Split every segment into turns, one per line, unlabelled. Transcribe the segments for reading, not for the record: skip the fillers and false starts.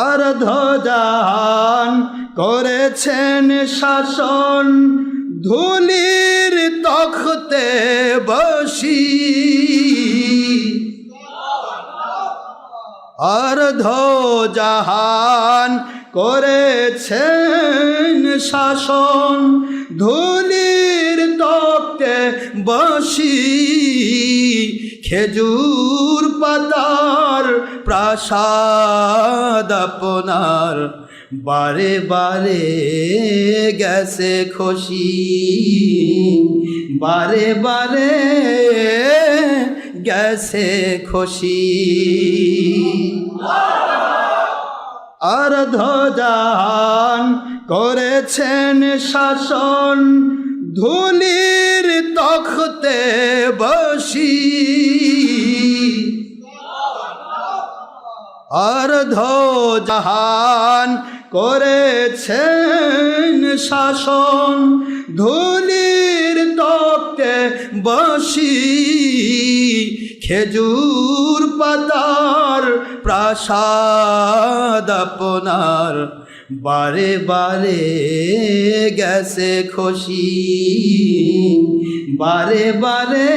অর্ধজাহান করেছেন শাসন, ধুলির তখতে বসি। অর্ধজাহান করেছেন শাসন, ধুলির তখতে বসি। খেজুর পাতার প্রাসাদ আপনার বারে বারে গেছে খসি, বারে বারে গেছে খসি। অর্ধজাহান করেছেন শাসন, ধুলির তখতে বসি। অর্ধজাহান করেছেন শাসন, ধুলির তখতে বসি। খেজুর পাতার প্রাসাদ আপনার বারে বারে গেছে খসি, বারে বারে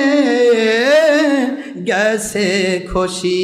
গেছে খসি।